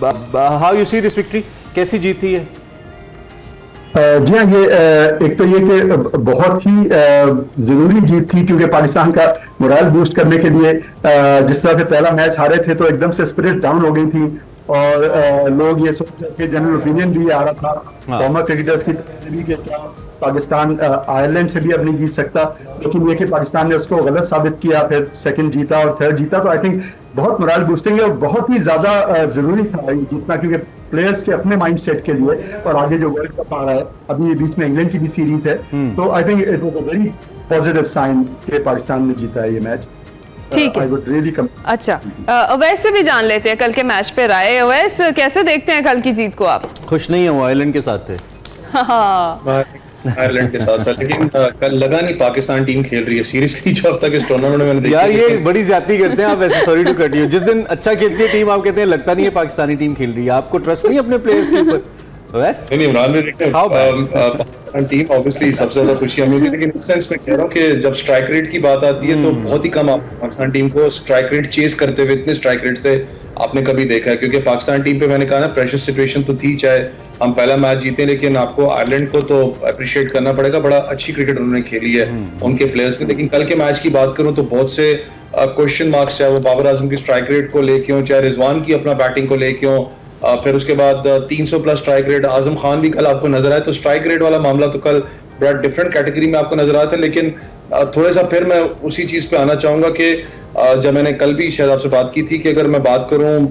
How you see this victory, कैसी जीत थी ये? जी हाँ, ये एक तो ये कि बहुत ही जरूरी जीत थी, क्योंकि पाकिस्तान का मोरल बूस्ट करने के लिए जिस तरह से पहला मैच हारे थे तो एकदम से स्पिरिट डाउन हो गई थी और लोग ये सोच रहे थे, जनरल ओपिनियन भी आ रहा था फॉर्मर क्रिकेटर्स की तरफ भी कि क्या पाकिस्तान आयरलैंड से भी अब नहीं जीत सकता, लेकिन ये कि पाकिस्तान ने उसको गलत साबित किया, फिर सेकंड जीता और थर्ड जीता। तो आई थिंक बहुत मोरल बूस्टिंग है और बहुत ही ज्यादा जरूरी था जीतना, क्योंकि प्लेयर्स के अपने माइंड सेट के लिए और आगे जो वर्ल्ड कप आ रहा है, अभी ये बीच में इंग्लैंड की भी सीरीज है, तो I think it was a very positive sign कि पाकिस्तान ने जीता है ये मैच। ठीक है, अच्छा अवैस से भी जान लेते हैं कल के मैच पे राय। अवैस, कैसे देखते हैं कल की जीत को आप? खुश नहीं है, वो आयरलैंड के साथ थे। आयरलैंड के साथ था, लेकिन कल लगा नहीं पाकिस्तान टीम खेल रही है सीरियसली जो अब तक इस टूर्नामेंट में देखा। यार ये बड़ी ज्यादती करते हैं आप वैसे, सॉरी टू कट यू। जिस दिन अच्छा खेलती है टीम आप कहते हैं लगता नहीं है पाकिस्तानी टीम खेल रही है। आपको ट्रस्ट नहीं अपने प्लेयर्स के ऊपर? नहीं, इमरान में देखते हैं पाकिस्तान टीम ऑब्वियसली सबसे ज्यादा खुशी हमें थी, लेकिन इस सेंस में कह रहा हूँ कि जब स्ट्राइक रेट की बात आती है तो बहुत ही कम आप पाकिस्तान टीम को स्ट्राइक रेट चेस करते हुए इतने स्ट्राइक रेट से आपने कभी देखा है, क्योंकि पाकिस्तान टीम पे मैंने कहा ना प्रेशर सिचुएशन तो थी, चाहे हम पहला मैच जीते, लेकिन आपको आयरलैंड को तो अप्रिशिएट करना पड़ेगा, बड़ा अच्छी क्रिकेट उन्होंने खेली है उनके प्लेयर्स ने। लेकिन कल के मैच की बात करूं तो बहुत से क्वेश्चन मार्क्स, चाहे वो बाबर आजम की स्ट्राइक रेट को लेके हो, चाहे रिजवान की अपना बैटिंग को लेके हो, फिर उसके बाद 300 plus strike rate, Azam Khan भी कल आपको नजर आए, तो स्ट्राइक रेट वाला मामला तो कल बड़ा डिफरेंट कैटेगरी में आपको नजर आया था। लेकिन थोड़ा सा फिर मैं उसी चीज पे आना चाहूंगा कि जब मैंने कल भी शायद आपसे बात की थी कि अगर मैं बात करूं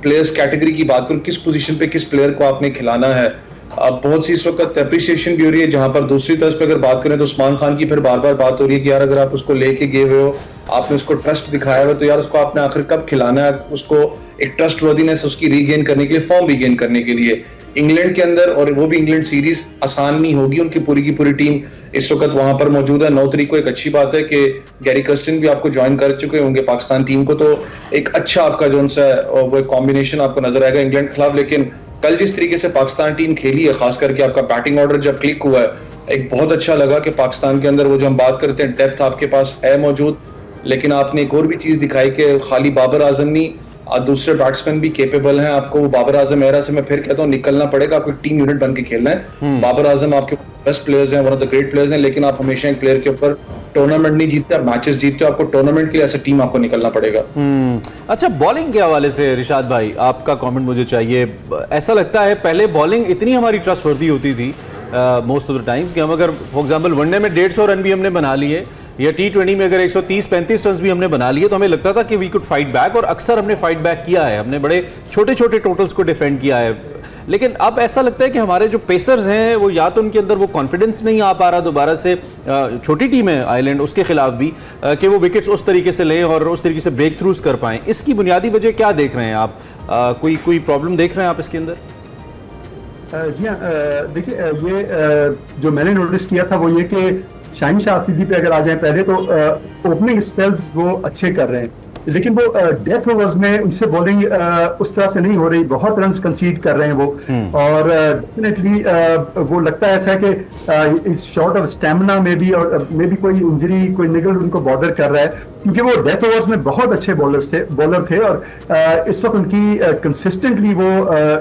प्लेयर्स कैटेगरी की बात करूं, किस पोजीशन पे किस प्लेयर को आपने खिलाना है, बहुत सी इस वक्त अप्रिसिएशन भी हो रही है, जहां पर दूसरी तरफ पे अगर बात करें तो उस्मान खान की फिर बार बार बात हो रही है कि यार अगर आप उसको लेके गए हुए हो, आपने उसको ट्रस्ट दिखाया हुआ, तो यार उसको आपने आखिर कब खिलाना है, उसको एक ट्रस्ट वर्दीनेस उसकी रीगेन करने के लिए, फॉर्म रीगेन करने के लिए। इंग्लैंड के अंदर, और वो भी इंग्लैंड सीरीज आसान नहीं होगी, उनकी पूरी की पूरी टीम इस वक्त वहां पर मौजूद है। 9 तारीख को एक अच्छी बात है कि गैरी कर्स्टन भी आपको ज्वाइन कर चुके होंगे पाकिस्तान टीम को, तो एक अच्छा आपका जो वो एक कॉम्बिनेशन आपको नजर आएगा इंग्लैंड के खिलाफ। लेकिन कल जिस तरीके से पाकिस्तान टीम खेली है, खास करके आपका बैटिंग ऑर्डर जब क्लिक हुआ है, एक बहुत अच्छा लगा कि पाकिस्तान के अंदर वो जो हम बात करते हैं डेप्थ आपके पास है मौजूद। लेकिन आपने एक और भी चीज दिखाई कि खाली बाबर आजम नहीं, दूसरे बैट्समैन भी कैपेबल हैं। आपको बाबर आजम एरा से मैं फिर कहता हूँ निकलना पड़ेगा, आपको टीम यूनिट बन के खेलना है। बाबर आजम आपके बेस्ट प्लेयर्स हैं, one of the great players हैं, लेकिन आप हमेशा एक प्लेयर के ऊपर टूर्नामेंट नहीं जीतते, आप मैचेस जीतते हो, आपको टूर्नामेंट के लिए ऐसा टीम आपको निकलना पड़ेगा। अच्छा, बॉलिंग के हवाले से रिशाद भाई आपका कमेंट मुझे चाहिए। ऐसा लगता है पहले बॉलिंग इतनी हमारी ट्रस्टवर्दी होती थी मोस्ट ऑफ द टाइम्स कि हम अगर फॉर एग्जांपल वनडे में 150 रन भी हमने बना लिए या T20 में अगर 130-35 रन भी हमने बना लिए तो हमें लगता था कि वी कुड फाइट बैक, और अक्सर हमने फाइट बैक किया है, हमने बड़े छोटे छोटे टोटल्स को डिफेंड किया है। लेकिन अब ऐसा लगता है कि हमारे जो पेसर्स हैं वो या तो उनके अंदर वो कॉन्फिडेंस नहीं आ पा रहा दोबारा से, छोटी टीम है आयरलैंड उसके खिलाफ भी, कि वो विकेट्स उस तरीके से लें और उस तरीके से ब्रेक थ्रूज कर पाएं। इसकी बुनियादी वजह क्या देख रहे हैं आप? कोई प्रॉब्लम देख रहे हैं आप इसके अंदर? जी हाँ, देखिए ये जो मैंने नोटिस किया था वो ये कि शाहीन शाह अफरीदी पे अगर आ जाए, पहले तो ओपनिंग स्पेल्स वो अच्छे कर रहे हैं, लेकिन वो डेथ ओवर्स में उनसे बॉलिंग उस तरह से नहीं हो रही, बहुत रन कंसीड कर रहे हैं वो, और डेफिनेटली वो लगता है ऐसा कि इस शॉर्ट ऑफ स्टेमिना में भी, और मे भी कोई इंजरी, कोई निगल उनको बॉदर कर रहा है, क्योंकि वो डेथ ओवर्स में बहुत अच्छे बॉलर थे और इस वक्त उनकी कंसिस्टेंटली वो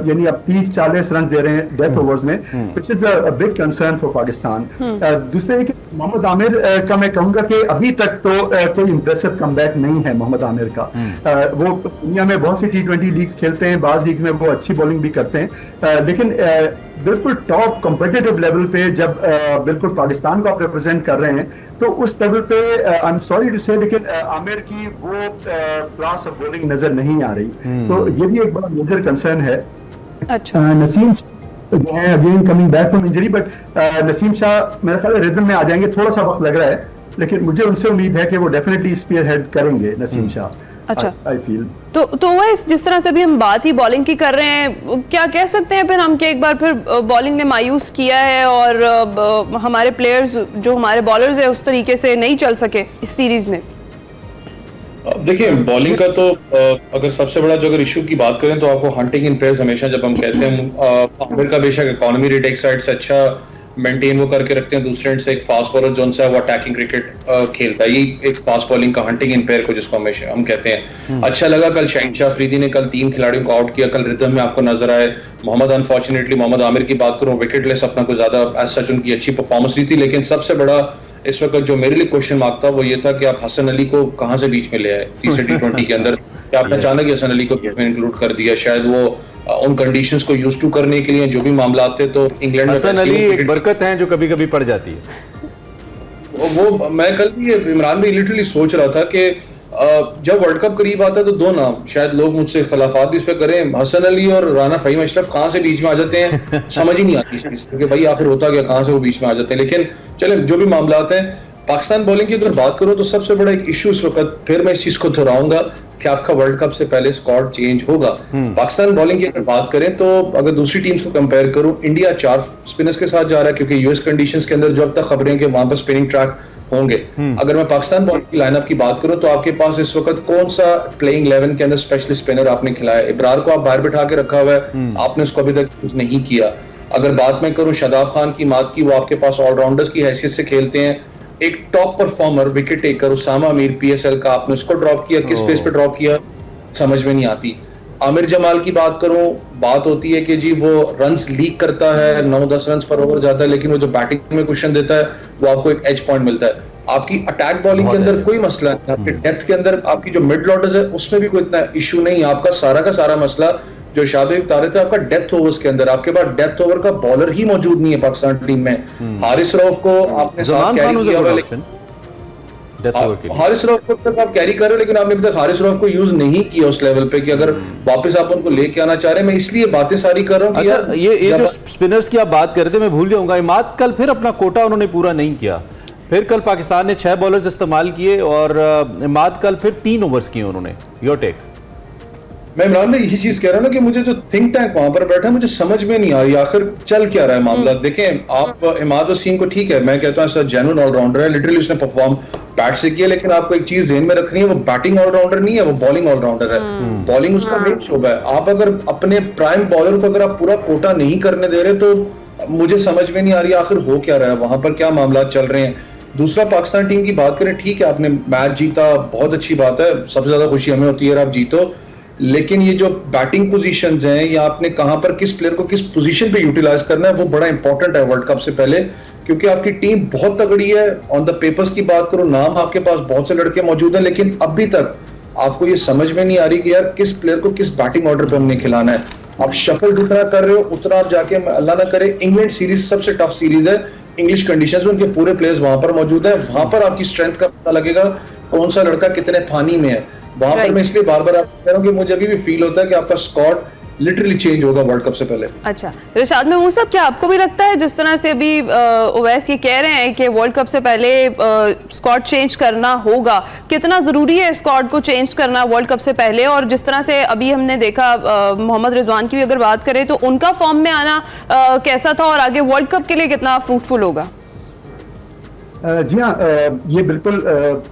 यानी अब 30-40 रन दे रहे हैं डेथ ओवर्स में, which is a big concern for Pakistan. दूसरे कि मोहम्मद आमिर का मैं कहूंगा कि अभी तक तो कोई इंप्रेसिव कमबैक नहीं है मोहम्मद आमिर का। वो दुनिया में बहुत सी T20 लीग्स खेलते हैं, बाद लीग में वो अच्छी बॉलिंग भी करते हैं, लेकिन बिल्कुल टॉप कॉम्पिटिटिव लेवल पे जब बिल्कुल पाकिस्तान को आप रिप्रेजेंट कर रहे हैं तो उस लेवल पे आई एम सॉरी टू से, लेकिन आमिर की वो क्लास ऑफ बॉलिंग नजर नहीं आ रही, तो ये भी एक बड़ा मेजर कंसर्न है। अच्छा, नसीम जो है again coming back from injury, but Naseem Shah मेरे ख्याल रिदम में आ जाएंगे, थोड़ा सा वक्त लग रहा है, लेकिन मुझे उनसे उम्मीद है कि वो डेफिनेटली स्पीयर हेड करेंगे नसीम शाह। अच्छा, आई फील तो वह जिस तरह से भी हम बात ही बॉलिंग की कर रहे हैं, क्या कह सकते हैं फिर हम कि एक बार फिर बॉलिंग ने मायूस किया है और हमारे प्लेयर्स जो हमारे बॉलर्स हैं उस तरीके से नहीं चल सके इस सीरीज में? देखिए बॉलिंग का तो अगर सबसे बड़ा जो अगर इशू की बात करें तो आपको हंटिंग इन पेयर्स हमेशा जब हम कहते हैं आमिर का बेशक इकोनॉमी रेट एक साइड से अच्छा मेंटेन वो करके रखते हैं, दूसरे एंड से एक फास्ट बॉलर जो है वो अटैकिंग क्रिकेट खेलता है। ये एक फास्ट बॉलिंग का हंटिंग इम्पेयर को जिसको हम कहते हैं। अच्छा लगा कल शहनशाह अफरीदी ने कल 3 खिलाड़ियों को आउट किया, कल रिदम में आपको नजर आए। मोहम्मद अनफॉर्चुनेटली मोहम्मद आमिर की बात करूं विकेटलेस अपना कोई ज्यादा एज सच उनकी अच्छी परफॉर्मेंस नहीं थी, लेकिन सबसे बड़ा इस वक्त जो मेरे लिए क्वेश्चन मार्क था वो ये था कि आप हसन अली को कहां से बीच में ले आए तीसरे T20 के अंदर। क्या आपने अचानक हसन अली को बीच में इंक्लूड कर दिया? शायद वो उन कंडीशंस को यूज टू करने के लिए जो भी मामला थे तो इंग्लैंड में हसन अली एक बरकत है जो कभी कभी पड़ जाती है। वो मैं कल भी इमरान भाई लिटरली सोच रहा था कि जब वर्ल्ड कप करीब आता है तो दो नाम शायद लोग मुझसे इख्तलाफात भी इस पे करें, हसन अली और राना फहीम अशरफ कहां से बीच में आ जाते हैं समझ ही नहीं आती इस चीज क्योंकि भाई आखिर होता क्या, कहां से वो बीच में आ जाते हैं। लेकिन चले जो भी मामला हैं, पाकिस्तान बॉलिंग की अगर बात करो तो सबसे बड़ा एक इशू इस वक्त, फिर मैं इस चीज को दोहराऊंगा कि आपका वर्ल्ड कप से पहले स्क्वाड चेंज होगा। पाकिस्तान बॉलिंग की अगर बात करें तो अगर दूसरी टीम्स को कंपेयर करूं, इंडिया 4 स्पिनर्स के साथ जा रहा है क्योंकि यूएस कंडीशंस के अंदर जो अब तक खबरें कि वहां पर स्पिनिंग ट्रैक होंगे। अगर मैं पाकिस्तान बॉलिंग की लाइनअप की बात करूं तो आपके पास इस वक्त कौन सा प्लेइंग 11 के अंदर स्पेशलिस्ट स्पिनर आपने खिलाया? इब्रार को आप बाहर बिठा के रखा हुआ है, आपने उसको अभी तक यूज नहीं किया। अगर बात मैं करूं शादाब खान की मात की, वो आपके पास ऑलराउंडर्स की हैसियत से खेलते हैं। एक top performer wicket taker Usama Mir PSL का, आपने उसको ड्रॉप किया, किस पेस पे ड्रॉप किया समझ में नहीं आती। आमिर जमाल की बात करूं, बात होती है कि जी वो रन्स लीक करता है, 9-10 रन्स पर ओवर जाता है, लेकिन वो जो बैटिंग में क्वेश्चन देता है वो आपको एक एज पॉइंट मिलता है। आपकी अटैक बॉलिंग के अंदर कोई मसला नहीं, आपके डेप्थ के अंदर आपकी जो मिड ऑर्डर्स है उसमें भी कोई इतना इशू नहीं। आपका सारा का सारा मसला जो शादी बता रहे थे आपका डेप्थ ओवर्स के अंदर, आपके पास डेप्थ ओवर का बॉलर ही मौजूद नहीं है पाकिस्तान टीम में। हारिस रऊफ को आपने साथ कैरी किया हुआ, हारिस रऊफ को तक आप कैरी कर रहे हो, लेकिन आपने अभी तक हारिस रऊफ को यूज नहीं किया उस लेवल पे कि अगर वापस आप उनको लेके आना चाह रहे हैं। मैं इसलिए बातें सारी कर रहा हूं कि अच्छा, ये जो स्पिनर्स की आप बात कर रहे थे मैं भूल जाऊंगा, इमाद कल फिर अपना कोटा उन्होंने पूरा नहीं किया। फिर कल पाकिस्तान ने 6 बॉलर्स इस्तेमाल किए और इमाद कल फिर 3 ओवर्स किए उन्होंने। Your take? मैं इमरान भाई यही चीज कह रहा हूँ ना कि मुझे जो थिंक टैंक वहां पर बैठा मुझे समझ में नहीं आ रही आखिर चल क्या रहा है मामला। देखें आप इमाद वसीम को ठीक है, मैं कहता हूँ सर जेन्युइन ऑलराउंडर है, लिटरली उसने परफॉर्म बैट से किया, लेकिन आपको एक चीज ध्यान में रखनी है वो बैटिंग ऑलराउंडर नहीं है, वो बॉलिंग ऑलराउंडर है। बॉलिंग उसका मेन शोबा है। आप अगर अपने प्राइम बॉलर को अगर आप पूरा कोटा नहीं करने दे रहे तो मुझे समझ में नहीं आ रही आखिर हो क्या रहा है वहां पर, क्या मामला चल रहे हैं। दूसरा पाकिस्तान टीम की बात करें, ठीक है आपने मैच जीता, बहुत अच्छी बात है, सबसे ज्यादा खुशी हमें होती है आप जीतो, लेकिन ये जो बैटिंग पोजीशंस हैं या आपने कहां पर किस प्लेयर को किस पोजीशन पे यूटिलाइज करना है वो बड़ा इंपॉर्टेंट है वर्ल्ड कप से पहले, क्योंकि आपकी टीम बहुत तगड़ी है। ऑन द पेपर्स की बात करो, नाम आपके पास बहुत से लड़के मौजूद हैं, लेकिन अभी तक आपको ये समझ में नहीं आ रही कि यार किस प्लेयर को किस बैटिंग ऑर्डर पे हमने खिलाना है। आप शफल जितना कर रहे हो उतना आप जाके, अल्लाह ना करे, इंग्लैंड सीरीज सबसे टफ सीरीज है, इंग्लिश कंडीशंस में उनके पूरे प्लेयर्स वहां पर मौजूद है, वहां पर आपकी स्ट्रेंथ का पता लगेगा कौन सा लड़का कितने पानी में है वहां पर। मैं इसलिए बार बार आपको कह रहा हूं कि मुझे अभी भी फील होता है कि आपका स्क्वाड लिटरली चेंज होगा वर्ल्ड कप से पहले। अच्छा रिशाद महमूद साहब, क्या आपको भी लगता है जिस तरह से अभी ओवैस ये कह रहे हैं कि वर्ल्ड कप से पहले स्क्वाड चेंज करना होगा, कितना जरूरी है स्क्वाड को चेंज करना वर्ल्ड कप से पहले? और जिस तरह से अभी हमने देखा मोहम्मद रिजवान की भी अगर बात करें तो उनका फॉर्म में आना कैसा था और आगे वर्ल्ड कप के लिए कितना फ्रूटफुल होगा? जी हाँ, ये बिल्कुल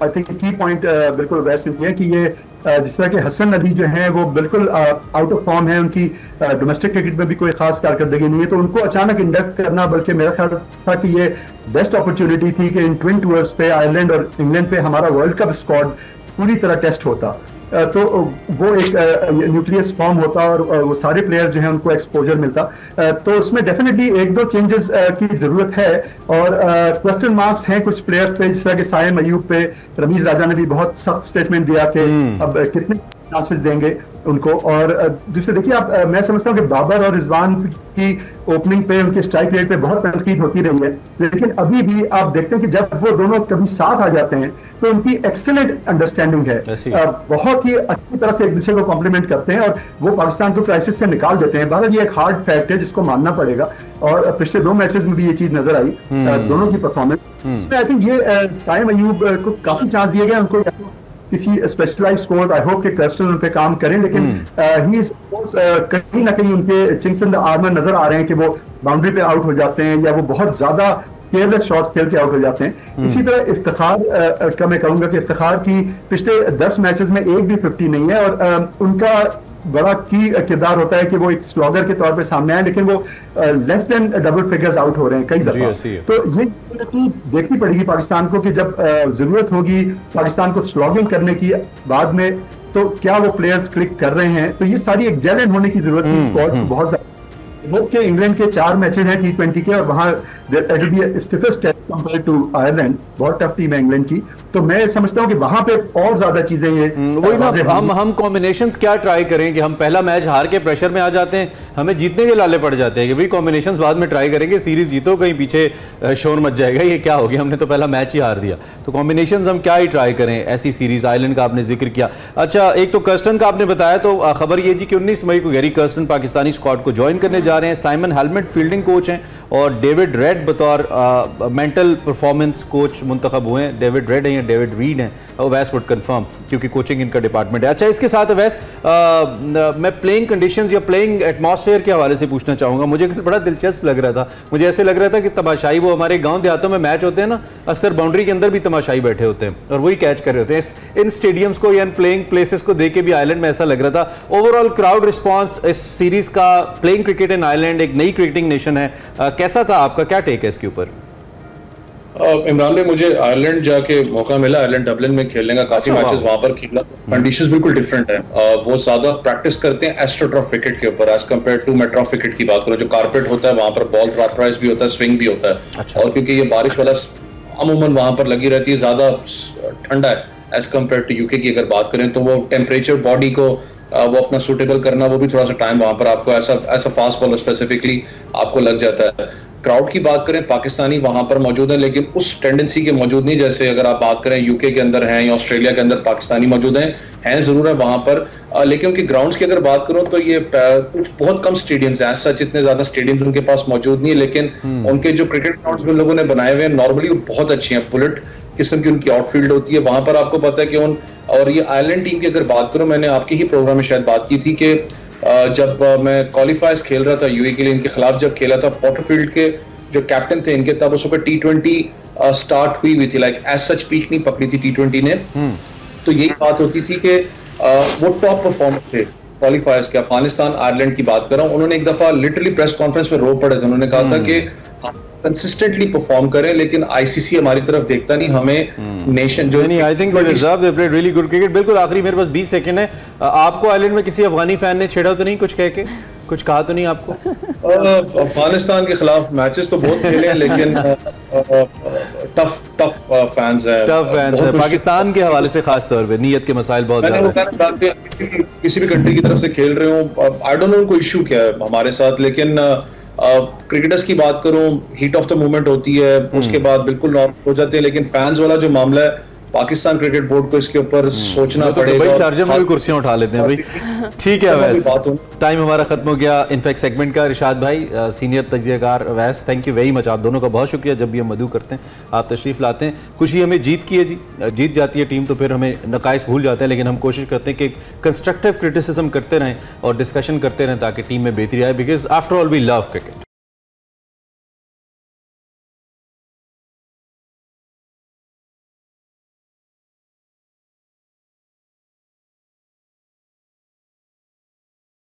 आई थिंक की पॉइंट बिल्कुल वैसे है कि ये जिस तरह के हसन अली जो हैं वो बिल्कुल आउट ऑफ फॉर्म है, उनकी डोमेस्टिक क्रिकेट में भी कोई खास कारकर्दगी नहीं है, तो उनको अचानक इंडक्ट करना बल्कि मेरा ख्याल था कि ये बेस्ट अपॉर्चुनिटी थी कि इन ट्विन टूर्स पे आयरलैंड और इंग्लैंड पे हमारा वर्ल्ड कप स्क्वाड पूरी तरह टेस्ट होता, तो वो एक न्यूक्लियस फॉर्म होता और वो सारे प्लेयर जो हैं उनको एक्सपोजर मिलता, तो उसमें डेफिनेटली 1-2 चेंजेस की जरूरत है। और क्वेश्चन मार्क्स हैं कुछ प्लेयर्स पे, जिस तरह के साइम अयूब पे रमीज राजा ने भी बहुत सख्त स्टेटमेंट दिया कि अब कितने चांसेस देंगे उनको। और दूसरे देखिए आप, मैं समझता हूँ कि बाबर और रिजवान की ओपनिंग पे, उनके स्ट्राइक रेट पे बहुत तनकीद होती रही है, लेकिन अभी भी आप देखते हैं कि जब वो दोनों कभी साथ आ जाते हैं तो उनकी एक्सेलेंट अंडरस्टैंडिंग है, बहुत ही अच्छी तरह से एक दूसरे को कॉम्प्लीमेंट करते हैं और वो पाकिस्तान को क्राइसिस से निकाल देते हैं। भारत ये एक हार्ड फैक्ट है जिसको मानना पड़ेगा, और पिछले 2 मैचेस में भी ये चीज नजर आई दोनों की परफॉर्मेंस में। आई थिंक ये साइम अयूब को काफी चांस दिए गए, उनको किसी स्पेशलाइज्ड कोच, आई होप के क्लस्टर उन पे काम करें, लेकिन ही कहीं ना कहीं उनके चिंक्स इन द आर्मर नजर आ रहे हैं कि वो बाउंड्री पे आउट हो जाते हैं या वो बहुत ज्यादा केयरलेस शॉट्स खेल के आउट हो जाते हैं। इसी तरह इफ्तिखार का मैं कहूंगा कि इफ्तिखार की पिछले 10 मैचेस में एक भी 50 नहीं है, और उनका बड़ा की किरदार होता है कि वो एक स्लॉगर के तौर पे सामने आए, लेकिन वो less than double figures out हो रहे हैं कई दफा। तो ये देखनी पड़ेगी पाकिस्तान को कि जब जरूरत होगी पाकिस्तान को स्लॉगिंग करने की बाद में, तो क्या वो प्लेयर्स क्लिक कर रहे हैं। तो ये सारी एक जेल होने की जरूरत है स्क्वाड को बहुत ज्यादा। के इंग्लैंड के 4 मैचेस हैं T20 के, और वहां stiffest test compare to Ireland, बहुत टफ टीम है इंग्लैंड की। तो मैं समझता हूं कि वहां पे और ज्यादा चीजें ये वही ना, हम कॉम्बिनेशंस क्या ट्राई करें कि हम पहला मैच हार के प्रेशर में आ जाते हैं, हमें जीतने के लाले पड़ जाते हैं कि भाई कॉम्बिनेशंस बाद में ट्राई करेंगे, सीरीज जीतो, कहीं पीछे शोर मच जाएगा, ये क्या हो गया, हमने तो पहला मैच ही हार दिया। तो कॉम्बिनेशंस हम क्या ही ट्राई करें ऐसी सीरीज। आयरलैंड का आपने जिक्र किया। अच्छा, एक तो कर्स्टन का आपने बताया, तो खबर ये जी कि 19 मई को गैरी कर्स्टन पाकिस्तानी स्क्वाड को ज्वाइन करने जा रहे हैं। साइमन हेलमेट फील्डिंग कोच हैं और डेविड रेड बतौर मेंटल परफॉर्मेंस कोच मुंतखब हुए हैं। डेविड रेड हैं या डेविड रीड हैं, अवैस वुड कंफर्म, क्योंकि कोचिंग इनका डिपार्टमेंट है। अच्छा, इसके साथ अवैस मैं प्लेइंग कंडीशंस या प्लेइंग एटमॉस्फेयर के हवाले से पूछना चाहूँगा। मुझे बड़ा दिलचस्प लग रहा था, मुझे ऐसे लग रहा था कि तमाशाई, वो हमारे गांव देहातों में मैच होते हैं ना, अक्सर बाउंड्री के अंदर भी तमाशाई बैठे होते हैं और वही कैच कर रहे होते हैं। इन स्टेडियम्स को या इन प्लेइंग प्लेसेस को देख के भी आयरलैंड में ऐसा लग रहा था। ओवरऑल क्राउड रिस्पॉन्स इस सीरीज का, प्लेइंग क्रिकेट इन आयरलैंड, एक नई क्रिकेटिंग नेशन है, कैसा था? आपका क्या टेक है इसके ऊपर? इमरान भाई, मुझे आयरलैंड जाके मौका मिला, आयरलैंड डबलिन में खेलने का, काफी मैचेस वहां पर खेला। कंडीशंस बिल्कुल डिफरेंट है। वो ज्यादा प्रैक्टिस करते हैं एस्ट्रोटर्फ विकेट के ऊपर एज कम्पेयर टू मेट्रॉफ विकेट की बात करो, जो कारपेट होता है वहां पर बॉल ट्रैपराइज भी होता है, स्विंग भी होता है। अच्छा। और क्योंकि ये बारिश वाला अमूमन वहां पर लगी रहती है, ज्यादा ठंडा है एज कम्पेयर टू यूके की अगर बात करें, तो वो टेम्परेचर बॉडी को वो अपना सूटेबल करना, वो भी थोड़ा सा टाइम वहां पर आपको ऐसा फास्ट बॉलर स्पेसिफिकली आपको लग जाता है। क्राउड की बात करें, पाकिस्तानी वहां पर मौजूद है, लेकिन उस टेंडेंसी के मौजूद नहीं जैसे अगर आप बात करें यूके के अंदर हैं या ऑस्ट्रेलिया के अंदर पाकिस्तानी मौजूद हैं जरूर है वहां पर, लेकिन उनके ग्राउंड्स की अगर बात करूं तो ये कुछ बहुत कम स्टेडियम्स हैं, सच इतने ज्यादा स्टेडियम्स उनके पास मौजूद नहीं है, लेकिन उनके जो क्रिकेट ग्राउंड्स भी लोगों ने बनाए हुए हैं नॉर्मली वो बहुत अच्छी हैं, बुलेट किस्म की उनकी आउटफील्ड होती है वहां पर। आपको पता है कि और ये आयरलैंड टीम की अगर बात करूं, मैंने आपके ही प्रोग्राम में शायद बात की थी कि जब मैं क्वालिफायर्स खेल रहा था यूए के लिए, इनके खिलाफ जब खेला था, पोर्टरफील्ड के जो कैप्टन थे इनके, तब उस वक्त T20 स्टार्ट हुई थी, लाइक एज सच पीक नहीं पकड़ी थी T20 ने। तो यही बात होती थी कि वो टॉप परफॉर्मर थे क्वालिफायर्स के। अफगानिस्तान आयरलैंड की बात कर रहा हूं, उन्होंने एक दफा लिटरली प्रेस कॉन्फ्रेंस में रो पड़े थे, उन्होंने कहा था कि कंसिस्टेंटली परफॉर्म करें, लेकिन आईसीसी हमारी तरफ देखता नहीं, हमें नेशन जो नहीं। I think they deserve, they played really good cricket. बिल्कुल आखिरी मेरे पास 20 सेकंड है, आपको आयरलैंड में किसी अफगानी फैन ने छेड़ा तो नहीं, कुछ कह के कुछ कहा तो नहीं आपको? अफगानिस्तान के खिलाफ मैचेस तो बहुत खेले हैं, लेकिन टफ फैंस हैं, पाकिस्तान के हवाले से खास तौर पे नीयत के मसाइल बहुत ज्यादा। किसी भी कंट्री की तरफ से खेल रहे हो, आई डोंट नो कोई इशू क्या है हमारे साथ, लेकिन क्रिकेटर्स की बात करूं, हीट ऑफ द मोमेंट होती है, उसके बाद बिल्कुल नॉर्मल हो जाते हैं, लेकिन फैंस वाला जो मामला है, पाकिस्तान क्रिकेट बोर्ड को इसके ऊपर सोचना पड़ेगा। भाई चार्जर में भी कुर्सियां उठा लेते हैं भाई। ठीक है अवैस, टाइम हमारा खत्म हो गया इनफैक्ट सेगमेंट का। रिशाद भाई, सीनियर तज्जियाकार Awais, thank you very much, आप दोनों का बहुत शुक्रिया। जब भी हम मदू करते हैं आप तशरीफ लाते हैं, खुशी हमें जीत की है जी, जीत जाती है टीम तो फिर हमें नकाइस भूल जाते हैं, लेकिन हम कोशिश करते हैं कि कंस्ट्रक्टिव क्रिटिसिज्म करते रहें और डिस्कशन करते रहें ताकि टीम में बेहतरी आए, because after all we love cricket.